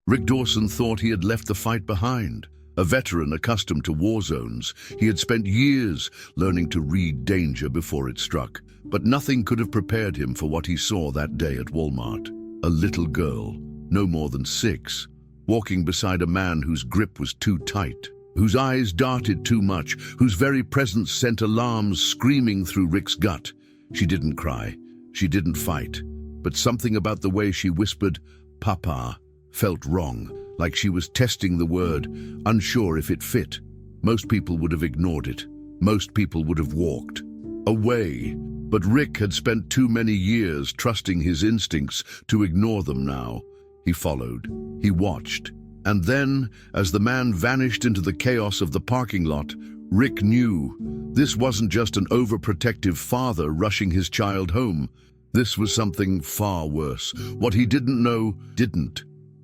Rick Dawson thought he had left the fight behind. A veteran accustomed to war zones, he had spent years learning to read danger before it struck. But nothing could have prepared him for what he saw that day at Walmart. A little girl, no more than 6, walking beside a man whose grip was too tight, whose eyes darted too much, whose very presence sent alarms screaming through Rick's gut. She didn't cry, she didn't fight, but something about the way she whispered, "Papa," felt wrong, like she was testing the word, unsure if it fit. Most people would have ignored it. Most people would have walked away. But Rick had spent too many years trusting his instincts to ignore them now. He followed. He watched. And then, as the man vanished into the chaos of the parking lot, Rick knew this wasn't just an overprotective father rushing his child home. This was something far worse. What he didn't know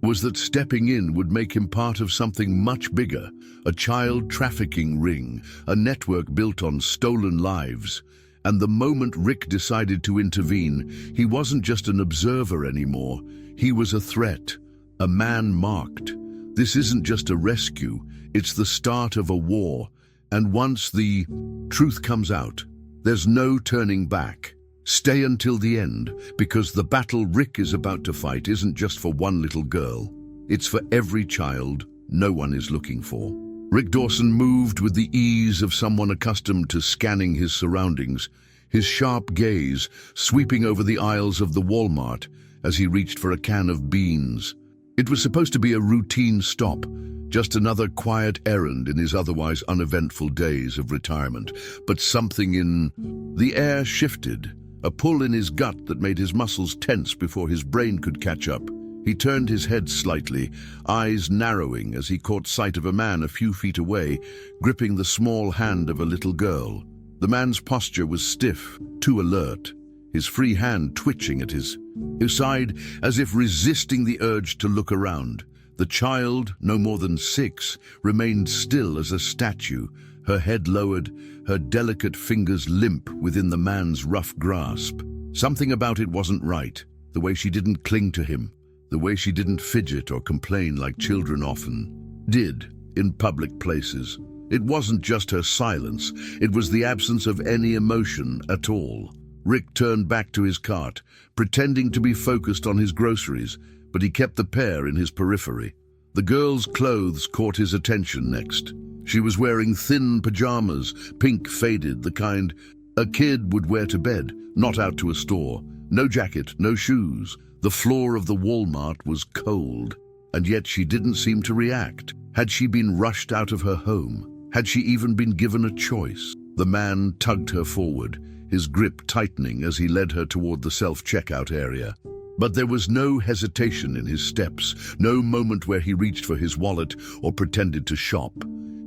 was that stepping in would make him part of something much bigger, a child trafficking ring, a network built on stolen lives. And the moment Rick decided to intervene, he wasn't just an observer anymore. He was a threat, a man marked. This isn't just a rescue, it's the start of a war. And once the truth comes out, there's no turning back. Stay until the end, because the battle Rick is about to fight isn't just for one little girl. It's for every child no one is looking for. Rick Dawson moved with the ease of someone accustomed to scanning his surroundings, his sharp gaze sweeping over the aisles of the Walmart as he reached for a can of beans. It was supposed to be a routine stop, just another quiet errand in his otherwise uneventful days of retirement. But something in the air shifted, a pull in his gut that made his muscles tense before his brain could catch up. He turned his head slightly, eyes narrowing as he caught sight of a man a few feet away, gripping the small hand of a little girl. The man's posture was stiff, too alert, his free hand twitching at his side as if resisting the urge to look around. The child, no more than 6, remained still as a statue, her head lowered, her delicate fingers limp within the man's rough grasp. Something about it wasn't right, the way she didn't cling to him, the way she didn't fidget or complain like children often did in public places. It wasn't just her silence, it was the absence of any emotion at all. Rick turned back to his cart, pretending to be focused on his groceries, but he kept the pair in his periphery. The girl's clothes caught his attention next. She was wearing thin pajamas, pink faded, the kind a kid would wear to bed, not out to a store. No jacket, no shoes. The floor of the Walmart was cold, and yet she didn't seem to react. Had she been rushed out of her home? Had she even been given a choice? The man tugged her forward, his grip tightening as he led her toward the self-checkout area. But there was no hesitation in his steps, no moment where he reached for his wallet or pretended to shop.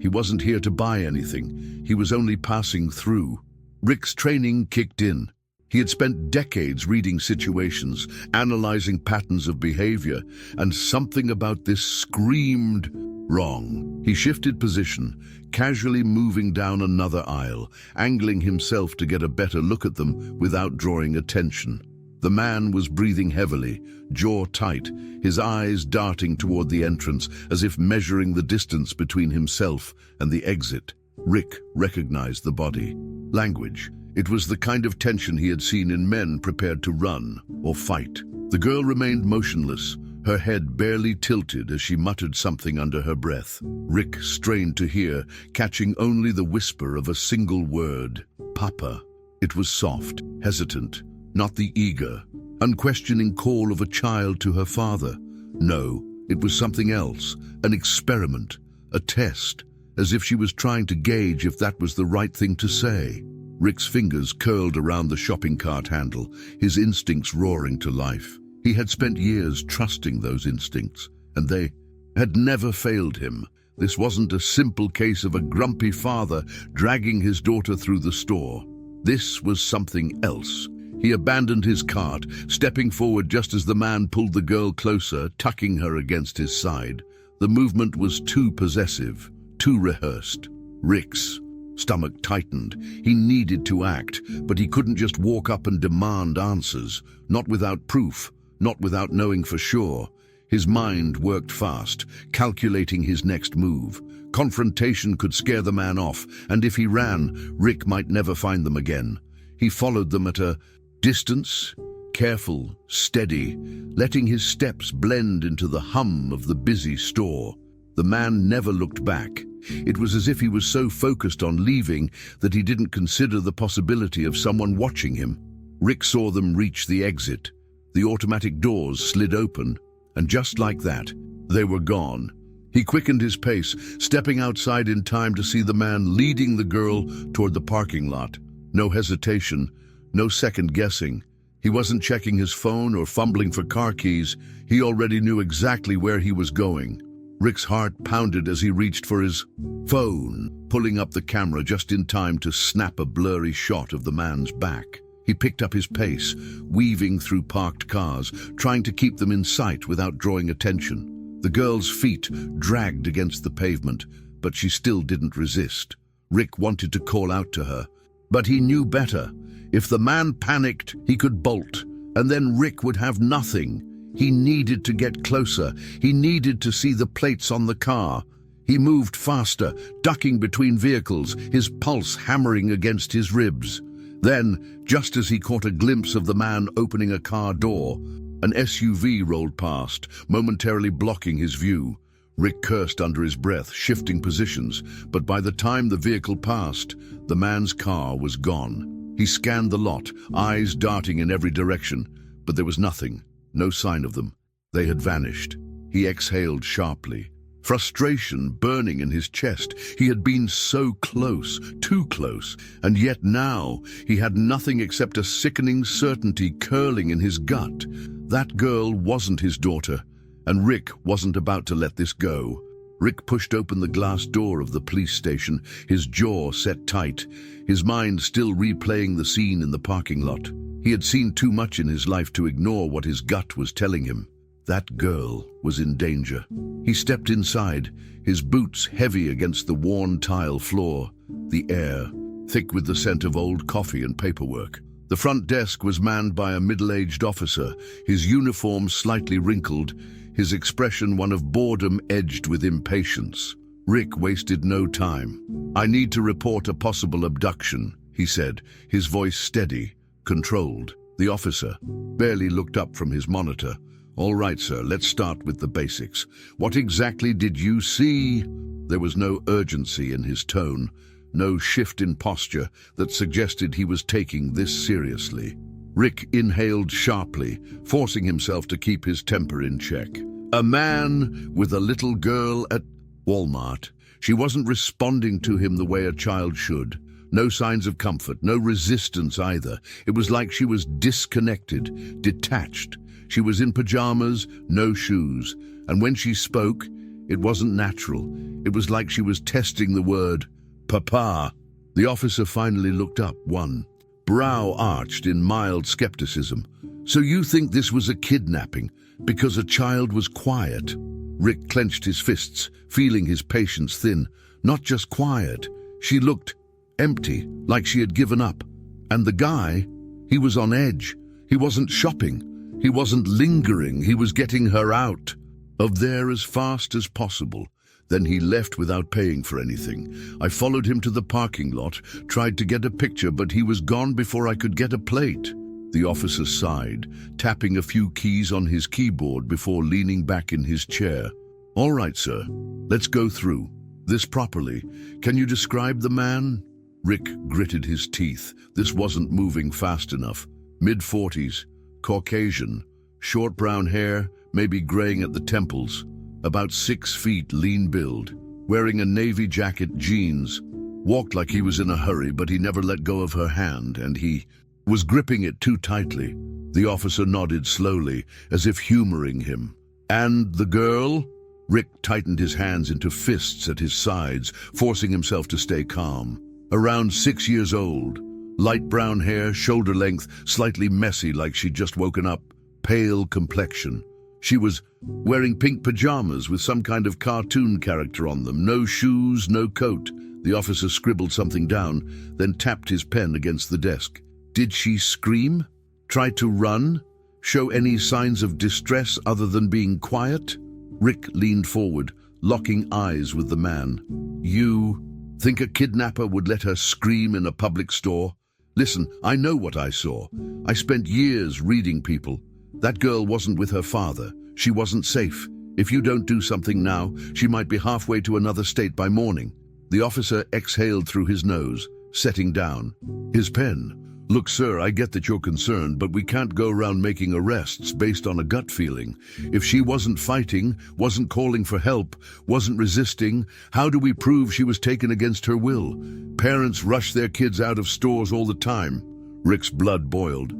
He wasn't here to buy anything. He was only passing through. Rick's training kicked in. He had spent decades reading situations, analyzing patterns of behavior, and something about this screamed wrong. He shifted position, casually moving down another aisle, angling himself to get a better look at them without drawing attention. The man was breathing heavily, jaw tight, his eyes darting toward the entrance as if measuring the distance between himself and the exit. Rick recognized the body language. It was the kind of tension he had seen in men prepared to run or fight. The girl remained motionless, her head barely tilted as she muttered something under her breath. Rick strained to hear, catching only the whisper of a single word, "Papa." It was soft, hesitant, not the eager, unquestioning call of a child to her father. No, it was something else, an experiment, a test, as if she was trying to gauge if that was the right thing to say. Rick's fingers curled around the shopping cart handle, his instincts roaring to life. He had spent years trusting those instincts, and they had never failed him. This wasn't a simple case of a grumpy father dragging his daughter through the store. This was something else. He abandoned his cart, stepping forward just as the man pulled the girl closer, tucking her against his side. The movement was too possessive, too rehearsed. Rick's stomach tightened. He needed to act, but he couldn't just walk up and demand answers, not without proof, not without knowing for sure. His mind worked fast, calculating his next move. Confrontation could scare the man off, and if he ran, Rick might never find them again. He followed them at a distance, careful, steady, letting his steps blend into the hum of the busy store. The man never looked back. It was as if he was so focused on leaving that he didn't consider the possibility of someone watching him. Rick saw them reach the exit. The automatic doors slid open, and just like that, they were gone. He quickened his pace, stepping outside in time to see the man leading the girl toward the parking lot. No hesitation, no second guessing. He wasn't checking his phone or fumbling for car keys. He already knew exactly where he was going. Rick's heart pounded as he reached for his phone, pulling up the camera just in time to snap a blurry shot of the man's back. He picked up his pace, weaving through parked cars, trying to keep them in sight without drawing attention. The girl's feet dragged against the pavement, but she still didn't resist. Rick wanted to call out to her, but he knew better. If the man panicked, he could bolt, and then Rick would have nothing. He needed to get closer. He needed to see the plates on the car. He moved faster, ducking between vehicles, his pulse hammering against his ribs. Then, just as he caught a glimpse of the man opening a car door, an SUV rolled past, momentarily blocking his view. Rick cursed under his breath, shifting positions, but by the time the vehicle passed, the man's car was gone. He scanned the lot, eyes darting in every direction, but there was nothing, no sign of them. They had vanished. He exhaled sharply, frustration burning in his chest. He had been so close, too close, and yet now he had nothing except a sickening certainty curling in his gut. That girl wasn't his daughter, and Rick wasn't about to let this go. Rick pushed open the glass door of the police station, his jaw set tight, his mind still replaying the scene in the parking lot. He had seen too much in his life to ignore what his gut was telling him. That girl was in danger. He stepped inside, his boots heavy against the worn tile floor, the air thick with the scent of old coffee and paperwork. The front desk was manned by a middle-aged officer, his uniform slightly wrinkled, his expression one of boredom edged with impatience. Rick wasted no time. "I need to report a possible abduction," he said, his voice steady, controlled. The officer barely looked up from his monitor. "All right, sir, let's start with the basics. What exactly did you see?" There was no urgency in his tone, no shift in posture that suggested he was taking this seriously. Rick inhaled sharply, forcing himself to keep his temper in check. A man with a little girl at Walmart. She wasn't responding to him the way a child should. No signs of comfort, no resistance either. It was like she was disconnected, detached. She was in pajamas, no shoes, and when she spoke, it wasn't natural. It was like she was testing the word, "Papa." The officer finally looked up, one brow arched in mild skepticism. "So you think this was a kidnapping because a child was quiet?" Rick clenched his fists, feeling his patience thin. Not just quiet. She looked empty, like she had given up. And the guy, he was on edge. He wasn't shopping. He wasn't lingering. He was getting her out of there as fast as possible. Then he left without paying for anything. I followed him to the parking lot, tried to get a picture, but he was gone before I could get a plate. The officer sighed, tapping a few keys on his keyboard before leaning back in his chair. "All right, sir. Let's go through this properly. Can you describe the man?" Rick gritted his teeth. This wasn't moving fast enough. Mid-40s, Caucasian, short brown hair, maybe graying at the temples. About 6 feet, lean build, wearing a navy jacket, jeans, walked like he was in a hurry, but he never let go of her hand, and he was gripping it too tightly. The officer nodded slowly, as if humoring him. "And the girl?" Rick tightened his hands into fists at his sides, forcing himself to stay calm. "Around 6 years old, light brown hair, shoulder length, slightly messy like she'd just woken up, pale complexion. She was wearing pink pajamas with some kind of cartoon character on them. No shoes, no coat." The officer scribbled something down, then tapped his pen against the desk. "Did she scream? Try to run?" show any signs of distress other than being quiet? Rick leaned forward, locking eyes with the man. You think a kidnapper would let her scream in a public store? Listen, I know what I saw. I spent years reading people. That girl wasn't with her father. She wasn't safe. If you don't do something now, she might be halfway to another state by morning. The officer exhaled through his nose, setting down his pen. Look, sir, I get that you're concerned, but we can't go around making arrests based on a gut feeling. If she wasn't fighting, wasn't calling for help, wasn't resisting, how do we prove she was taken against her will? Parents rush their kids out of stores all the time. Rick's blood boiled,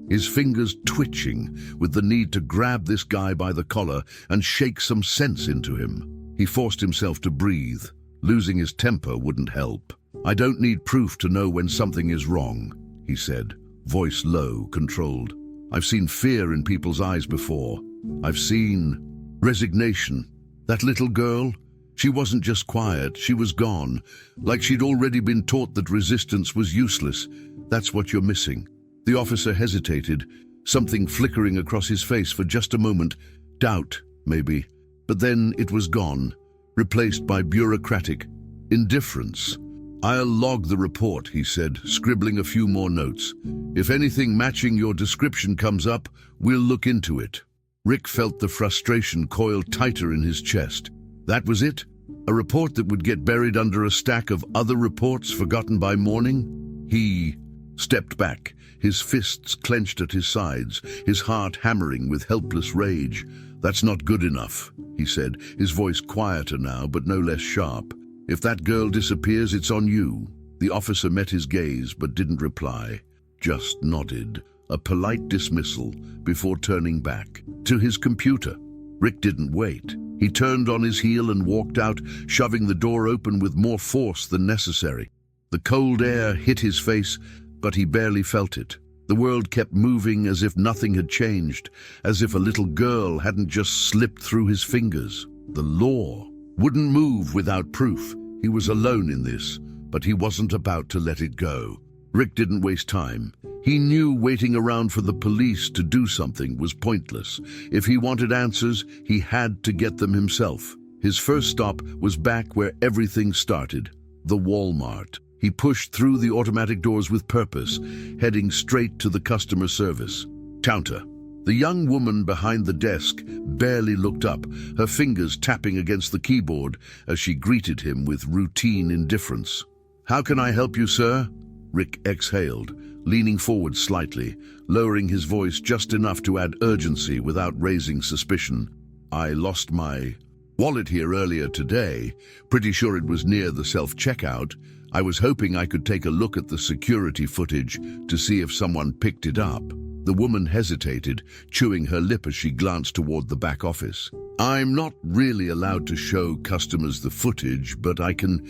his fingers twitching with the need to grab this guy by the collar and shake some sense into him. He forced himself to breathe. Losing his temper wouldn't help. I don't need proof to know when something is wrong, he said, voice low, controlled. I've seen fear in people's eyes before. I've seen resignation. That little girl, she wasn't just quiet, she was gone, like she'd already been taught that resistance was useless. That's what you're missing. The officer hesitated, something flickering across his face for just a moment. Doubt, maybe. But then it was gone, replaced by bureaucratic indifference. I'll log the report, he said, scribbling a few more notes. If anything matching your description comes up, we'll look into it. Rick felt the frustration coil tighter in his chest. That was it? A report that would get buried under a stack of other reports forgotten by morning? He stepped back, his fists clenched at his sides, his heart hammering with helpless rage. That's not good enough, he said, his voice quieter now but no less sharp. If that girl disappears, it's on you. The officer met his gaze but didn't reply, just nodded, a polite dismissal before turning back to his computer. Rick didn't wait. He turned on his heel and walked out, shoving the door open with more force than necessary. The cold air hit his face, but he barely felt it. The world kept moving as if nothing had changed, as if a little girl hadn't just slipped through his fingers. The law wouldn't move without proof. He was alone in this, but he wasn't about to let it go. Rick didn't waste time. He knew waiting around for the police to do something was pointless. If he wanted answers, he had to get them himself. His first stop was back where everything started, the Walmart. He pushed through the automatic doors with purpose, heading straight to the customer service counter. The young woman behind the desk barely looked up, her fingers tapping against the keyboard as she greeted him with routine indifference. "How can I help you, sir?" Rick exhaled, leaning forward slightly, lowering his voice just enough to add urgency without raising suspicion. "I lost my wallet here earlier today. Pretty sure it was near the self-checkout. I was hoping I could take a look at the security footage to see if someone picked it up." The woman hesitated, chewing her lip as she glanced toward the back office. "I'm not really allowed to show customers the footage, but I can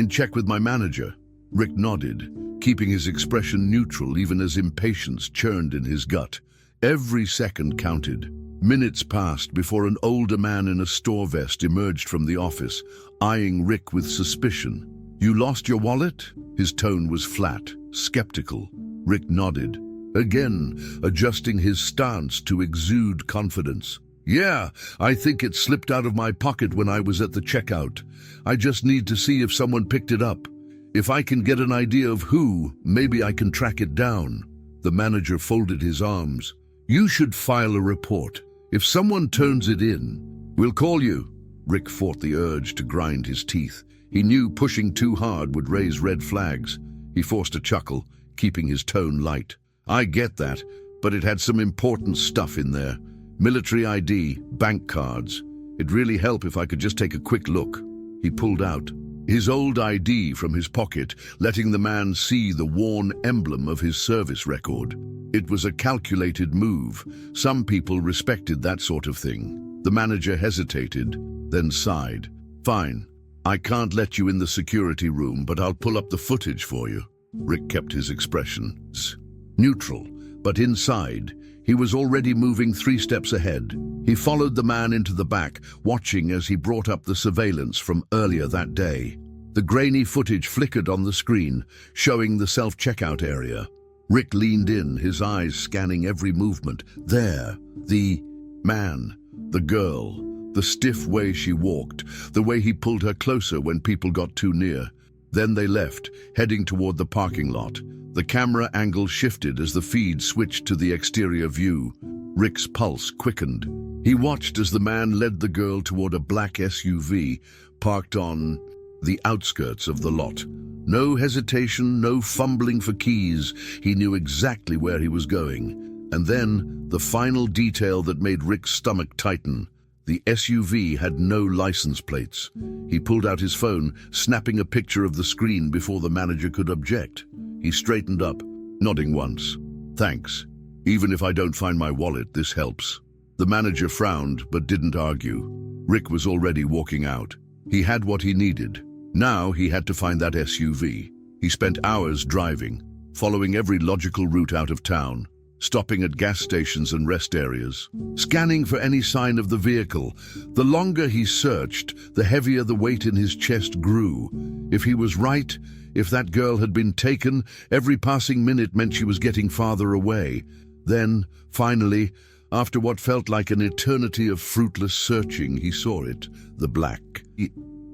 check with my manager." Rick nodded, keeping his expression neutral even as impatience churned in his gut. Every second counted. Minutes passed before an older man in a store vest emerged from the office, eyeing Rick with suspicion. "You lost your wallet?" His tone was flat, skeptical. Rick nodded, again adjusting his stance to exude confidence. "Yeah, I think it slipped out of my pocket when I was at the checkout. I just need to see if someone picked it up. If I can get an idea of who, maybe I can track it down." The manager folded his arms. "You should file a report. If someone turns it in, we'll call you." Rick fought the urge to grind his teeth. He knew pushing too hard would raise red flags. He forced a chuckle, keeping his tone light. "I get that, but it had some important stuff in there. Military ID, bank cards. It'd really help if I could just take a quick look." He pulled out his old ID from his pocket, letting the man see the worn emblem of his service record. It was a calculated move. Some people respected that sort of thing. The manager hesitated, then sighed. "Fine. I can't let you in the security room, but I'll pull up the footage for you." Rick kept his expressions neutral, but inside, he was already moving 3 steps ahead. He followed the man into the back, watching as he brought up the surveillance from earlier that day. The grainy footage flickered on the screen, showing the self-checkout area. Rick leaned in, his eyes scanning every movement. There, the man, the girl, the stiff way she walked, the way he pulled her closer when people got too near. Then they left, heading toward the parking lot. The camera angle shifted as the feed switched to the exterior view. Rick's pulse quickened. He watched as the man led the girl toward a black SUV parked on the outskirts of the lot. No hesitation, no fumbling for keys. He knew exactly where he was going. And then, the final detail that made Rick's stomach tighten. The SUV had no license plates. He pulled out his phone, snapping a picture of the screen before the manager could object. He straightened up, nodding once. "Thanks. Even if I don't find my wallet, this helps." The manager frowned, but didn't argue. Rick was already walking out. He had what he needed. Now he had to find that SUV. He spent hours driving, following every logical route out of town, stopping at gas stations and rest areas, scanning for any sign of the vehicle. The longer he searched, the heavier the weight in his chest grew. If he was right, if that girl had been taken, every passing minute meant she was getting farther away. Then, finally, after what felt like an eternity of fruitless searching, he saw it, the black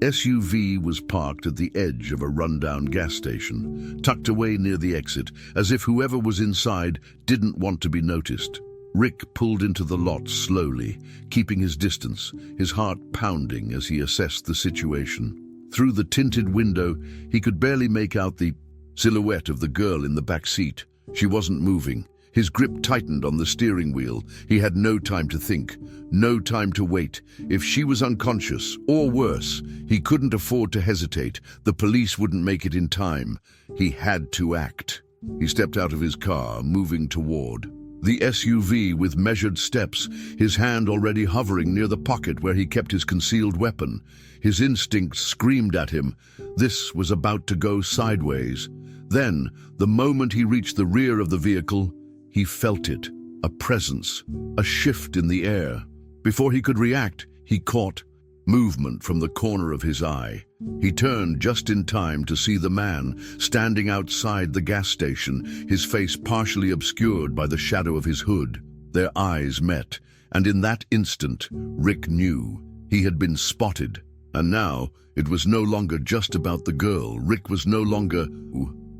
SUV was parked at the edge of a rundown gas station, tucked away near the exit, as if whoever was inside didn't want to be noticed. Rick pulled into the lot slowly, keeping his distance, his heart pounding as he assessed the situation. Through the tinted window, he could barely make out the silhouette of the girl in the back seat. She wasn't moving. His grip tightened on the steering wheel. He had no time to think, no time to wait. If she was unconscious, or worse, he couldn't afford to hesitate. The police wouldn't make it in time. He had to act. He stepped out of his car, moving toward the SUV with measured steps, his hand already hovering near the pocket where he kept his concealed weapon. His instincts screamed at him. This was about to go sideways. Then, the moment he reached the rear of the vehicle, he felt it, a presence, a shift in the air. Before he could react, he caught movement from the corner of his eye. He turned just in time to see the man standing outside the gas station, his face partially obscured by the shadow of his hood. Their eyes met, and in that instant, Rick knew he had been spotted. And now, it was no longer just about the girl. Rick was no longer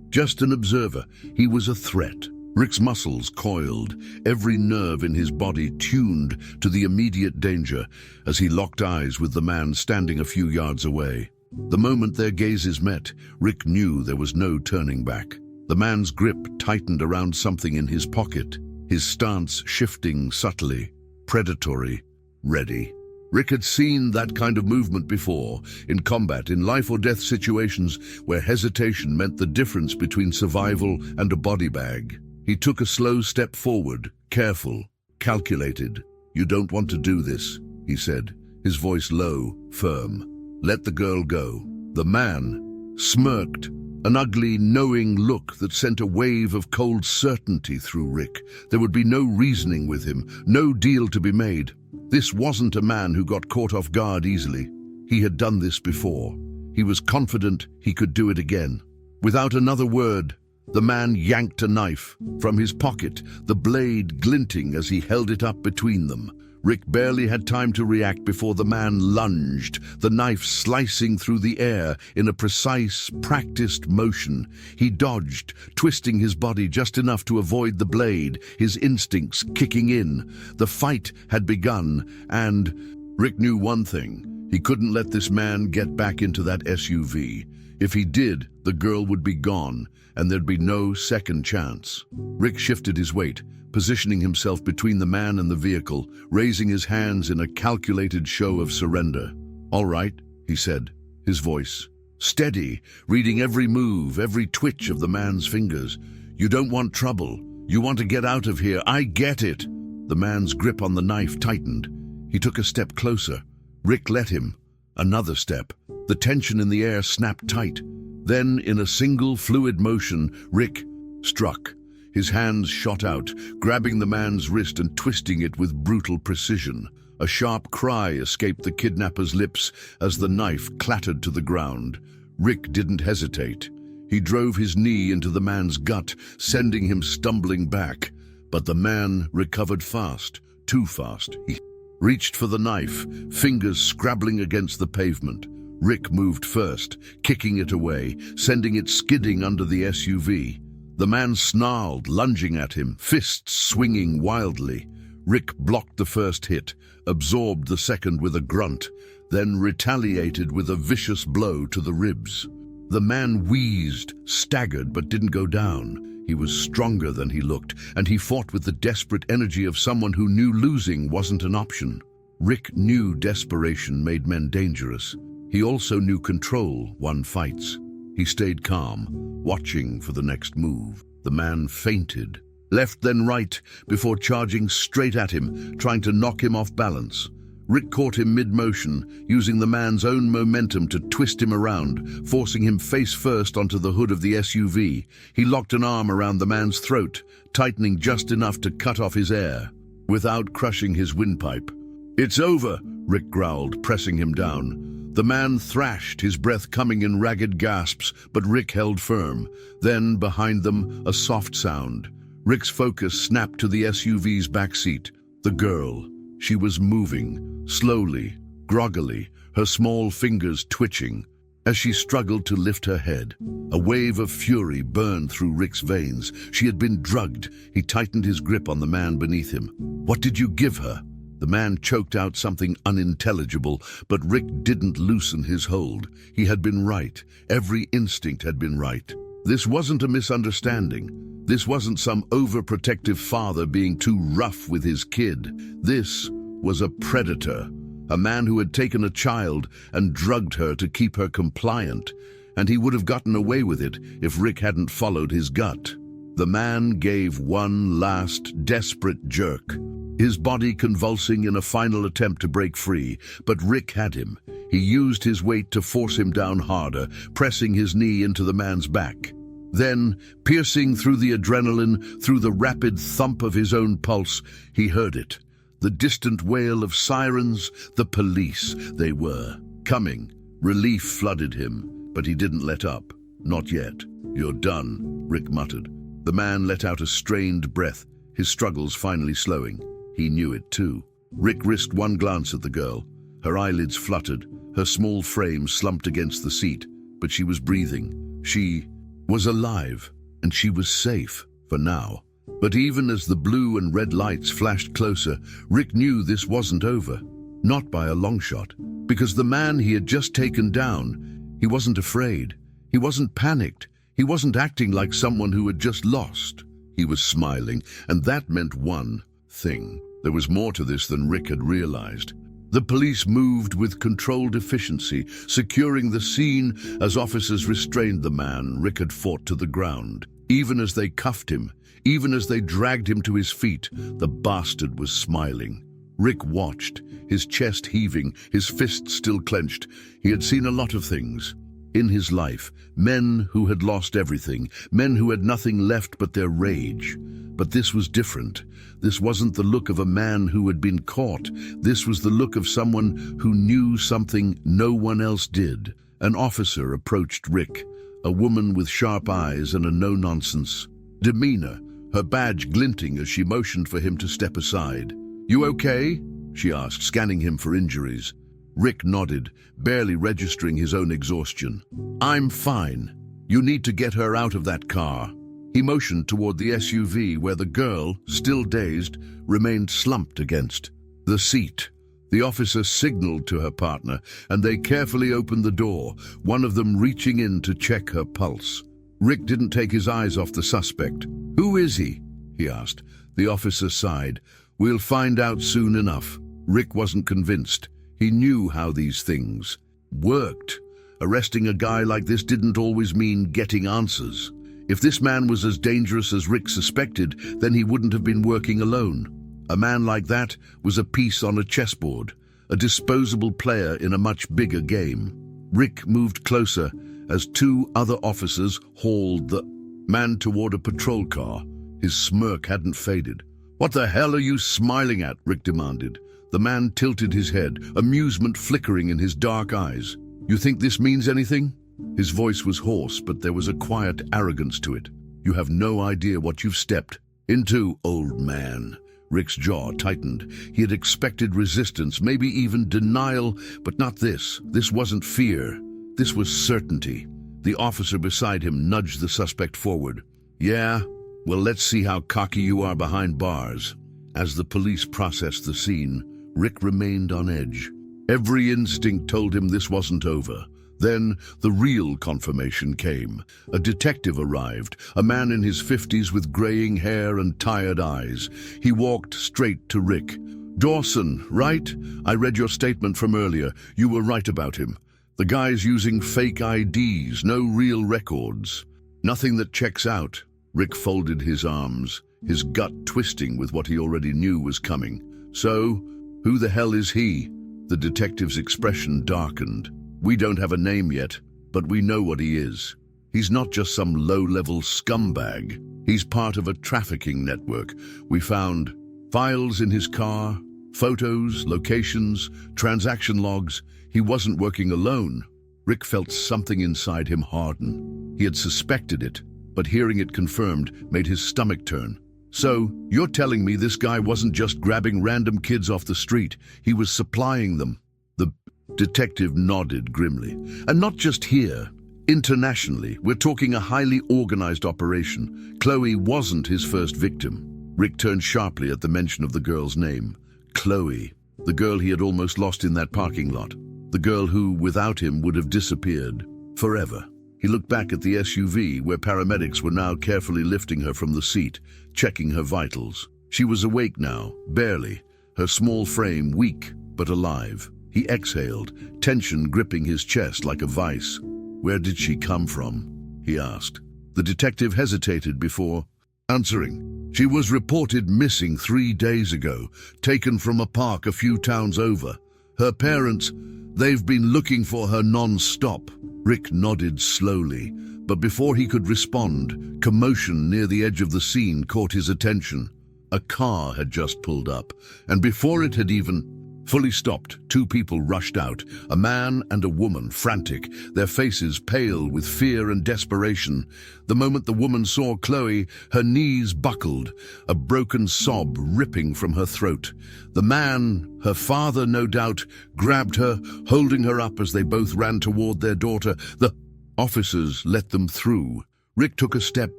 just an observer. He was a threat. Rick's muscles coiled, every nerve in his body tuned to the immediate danger as he locked eyes with the man standing a few yards away. The moment their gazes met, Rick knew there was no turning back. The man's grip tightened around something in his pocket, his stance shifting subtly, predatory, ready. Rick had seen that kind of movement before, in combat, in life-or-death situations where hesitation meant the difference between survival and a body bag. He took a slow step forward, careful, calculated. "You don't want to do this," he said, his voice low, firm. "Let the girl go." The man smirked, an ugly, knowing look that sent a wave of cold certainty through Rick. There would be no reasoning with him, no deal to be made. This wasn't a man who got caught off guard easily. He had done this before. He was confident he could do it again. Without another word, the man yanked a knife from his pocket, the blade glinting as he held it up between them. Rick barely had time to react before the man lunged, the knife slicing through the air in a precise, practiced motion. He dodged, twisting his body just enough to avoid the blade, his instincts kicking in. The fight had begun, and Rick knew one thing. He couldn't let this man get back into that SUV. If he did, the girl would be gone, and there'd be no second chance. Rick shifted his weight, positioning himself between the man and the vehicle, raising his hands in a calculated show of surrender. "All right," he said, his voice steady, reading every move, every twitch of the man's fingers. "You don't want trouble. You want to get out of here. I get it." The man's grip on the knife tightened. He took a step closer. Rick let him. Another step. The tension in the air snapped tight. Then, in a single fluid motion, Rick struck. His hands shot out, grabbing the man's wrist and twisting it with brutal precision. A sharp cry escaped the kidnapper's lips as the knife clattered to the ground. Rick didn't hesitate. He drove his knee into the man's gut, sending him stumbling back. But the man recovered fast, too fast. He reached for the knife, fingers scrabbling against the pavement. Rick moved first, kicking it away, sending it skidding under the SUV. The man snarled, lunging at him, fists swinging wildly. Rick blocked the first hit, absorbed the second with a grunt, then retaliated with a vicious blow to the ribs. The man wheezed, staggered, but didn't go down. He was stronger than he looked, and he fought with the desperate energy of someone who knew losing wasn't an option. Rick knew desperation made men dangerous. He also knew control won fights. He stayed calm, watching for the next move. The man feinted, left then right, before charging straight at him, trying to knock him off balance. Rick caught him mid-motion, using the man's own momentum to twist him around, forcing him face first onto the hood of the SUV. He locked an arm around the man's throat, tightening just enough to cut off his air, without crushing his windpipe. "It's over," Rick growled, pressing him down. The man thrashed, his breath coming in ragged gasps, but Rick held firm. Then, behind them, a soft sound. Rick's focus snapped to the SUV's backseat. The girl. She was moving, slowly, groggily, her small fingers twitching. As she struggled to lift her head, a wave of fury burned through Rick's veins. She had been drugged. He tightened his grip on the man beneath him. "What did you give her?" The man choked out something unintelligible, but Rick didn't loosen his hold. He had been right. Every instinct had been right. This wasn't a misunderstanding. This wasn't some overprotective father being too rough with his kid. This was a predator, a man who had taken a child and drugged her to keep her compliant, and he would have gotten away with it if Rick hadn't followed his gut. The man gave one last, desperate jerk, his body convulsing in a final attempt to break free, but Rick had him. He used his weight to force him down harder, pressing his knee into the man's back. Then, piercing through the adrenaline, through the rapid thump of his own pulse, he heard it. The distant wail of sirens, the police. They were coming. Relief flooded him, but he didn't let up. "Not yet. You're done," Rick muttered. The man let out a strained breath, his struggles finally slowing. He knew it too. Rick risked one glance at the girl. Her eyelids fluttered, her small frame slumped against the seat, but she was breathing. She was alive, and she was safe, for now. But even as the blue and red lights flashed closer, Rick knew this wasn't over. Not by a long shot. Because the man he had just taken down, he wasn't afraid. He wasn't panicked. He wasn't acting like someone who had just lost. He was smiling, and that meant one thing. There was more to this than Rick had realized. The police moved with controlled efficiency, securing the scene as officers restrained the man Rick had fought to the ground. Even as they cuffed him, even as they dragged him to his feet, the bastard was smiling. Rick watched, his chest heaving, his fists still clenched. He had seen a lot of things in his life, men who had lost everything, men who had nothing left but their rage. But this was different. This wasn't the look of a man who had been caught. This was the look of someone who knew something no one else did. An officer approached Rick, a woman with sharp eyes and a no-nonsense demeanor, her badge glinting as she motioned for him to step aside. "You okay?" she asked, scanning him for injuries. Rick nodded, barely registering his own exhaustion. "I'm fine. You need to get her out of that car." He motioned toward the SUV where the girl, still dazed, remained slumped against the seat. The officer signaled to her partner, and they carefully opened the door, one of them reaching in to check her pulse. Rick didn't take his eyes off the suspect. "Who is he?" he asked. The officer sighed. "We'll find out soon enough." Rick wasn't convinced. He knew how these things worked. Arresting a guy like this didn't always mean getting answers. If this man was as dangerous as Rick suspected, then he wouldn't have been working alone. A man like that was a piece on a chessboard, a disposable player in a much bigger game. Rick moved closer as two other officers hauled the man toward a patrol car. His smirk hadn't faded. "What the hell are you smiling at?" Rick demanded. The man tilted his head, amusement flickering in his dark eyes. "You think this means anything?" His voice was hoarse, but there was a quiet arrogance to it. "You have no idea what you've stepped into, old man." Rick's jaw tightened. He had expected resistance, maybe even denial, but not this. This wasn't fear. This was certainty. The officer beside him nudged the suspect forward. "Yeah? Well, let's see how cocky you are behind bars." As the police processed the scene, Rick remained on edge. Every instinct told him this wasn't over. Then the real confirmation came. A detective arrived, a man in his 50s with graying hair and tired eyes. He walked straight to Rick. "Dawson, right? I read your statement from earlier. You were right about him. The guy's using fake IDs, no real records. Nothing that checks out." Rick folded his arms, his gut twisting with what he already knew was coming. "So, who the hell is he?" The detective's expression darkened. "We don't have a name yet, but we know what he is. He's not just some low-level scumbag. He's part of a trafficking network. We found files in his car, photos, locations, transaction logs. He wasn't working alone." Rick felt something inside him harden. He had suspected it, but hearing it confirmed made his stomach turn. "So, you're telling me this guy wasn't just grabbing random kids off the street, he was supplying them?" The detective nodded grimly. "And not just here. Internationally, we're talking a highly organized operation. Chloe wasn't his first victim." Rick turned sharply at the mention of the girl's name. Chloe, the girl he had almost lost in that parking lot. The girl who, without him, would have disappeared. Forever. He looked back at the SUV, where paramedics were now carefully lifting her from the seat, checking her vitals. She was awake now, barely, her small frame weak but alive. He exhaled, tension gripping his chest like a vice. "Where did she come from?" he asked. The detective hesitated before answering. "She was reported missing 3 days ago, taken from a park a few towns over. Her parents, they've been looking for her non-stop." Rick nodded slowly, but before he could respond, commotion near the edge of the scene caught his attention. A car had just pulled up, and before it had even fully stopped, 2 people rushed out, a man and a woman, frantic, their faces pale with fear and desperation. The moment the woman saw Chloe, her knees buckled, a broken sob ripping from her throat. The man, her father no doubt, grabbed her, holding her up as they both ran toward their daughter. The officers let them through. Rick took a step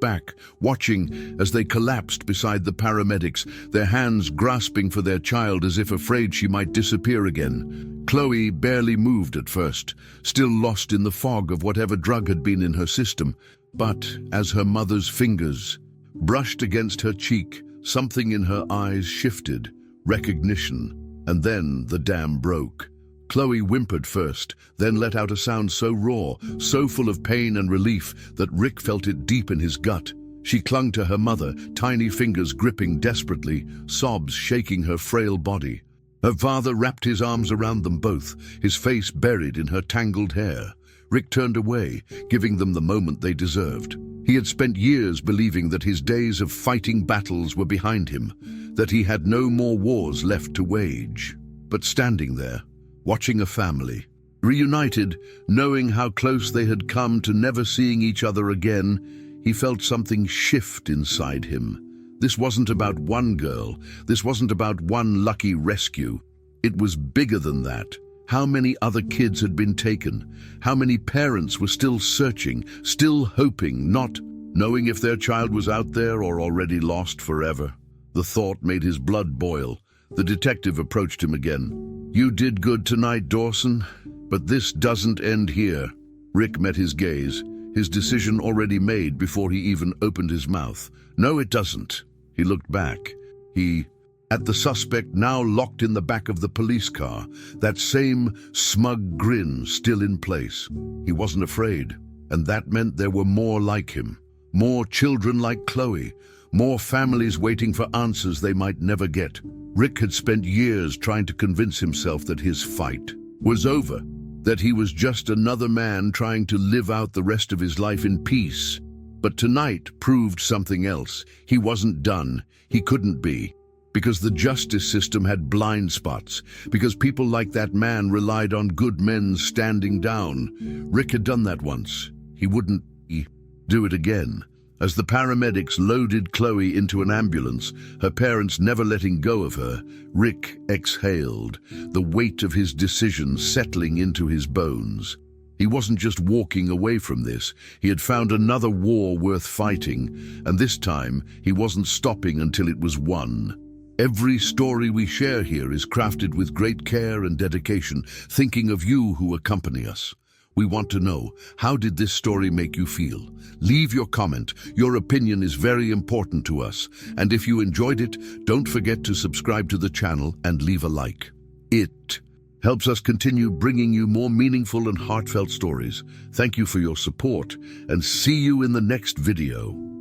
back, watching as they collapsed beside the paramedics, their hands grasping for their child as if afraid she might disappear again. Chloe barely moved at first, still lost in the fog of whatever drug had been in her system. But as her mother's fingers brushed against her cheek, something in her eyes shifted, recognition, and then the dam broke. Chloe whimpered first, then let out a sound so raw, so full of pain and relief that Rick felt it deep in his gut. She clung to her mother, tiny fingers gripping desperately, sobs shaking her frail body. Her father wrapped his arms around them both, his face buried in her tangled hair. Rick turned away, giving them the moment they deserved. He had spent years believing that his days of fighting battles were behind him, that he had no more wars left to wage. But standing there, watching a family, reunited, knowing how close they had come to never seeing each other again, he felt something shift inside him. This wasn't about one girl. This wasn't about one lucky rescue. It was bigger than that. How many other kids had been taken? How many parents were still searching, still hoping, not knowing if their child was out there or already lost forever? The thought made his blood boil. The detective approached him again. "You did good tonight, Dawson, but this doesn't end here." Rick met his gaze, his decision already made before he even opened his mouth. "No, it doesn't." He looked back. At the suspect now locked in the back of the police car, that same smug grin still in place. He wasn't afraid, and that meant there were more like him. More children like Chloe, more families waiting for answers they might never get. Rick had spent years trying to convince himself that his fight was over, that he was just another man trying to live out the rest of his life in peace. But tonight proved something else. He wasn't done. He couldn't be. Because the justice system had blind spots, because people like that man relied on good men standing down. Rick had done that once. He wouldn't do it again. As the paramedics loaded Chloe into an ambulance, her parents never letting go of her, Rick exhaled, the weight of his decision settling into his bones. He wasn't just walking away from this, he had found another war worth fighting, and this time he wasn't stopping until it was won. Every story we share here is crafted with great care and dedication, thinking of you who accompany us. We want to know, how did this story make you feel? Leave your comment. Your opinion is very important to us. And if you enjoyed it, don't forget to subscribe to the channel and leave a like. It helps us continue bringing you more meaningful and heartfelt stories. Thank you for your support, and see you in the next video.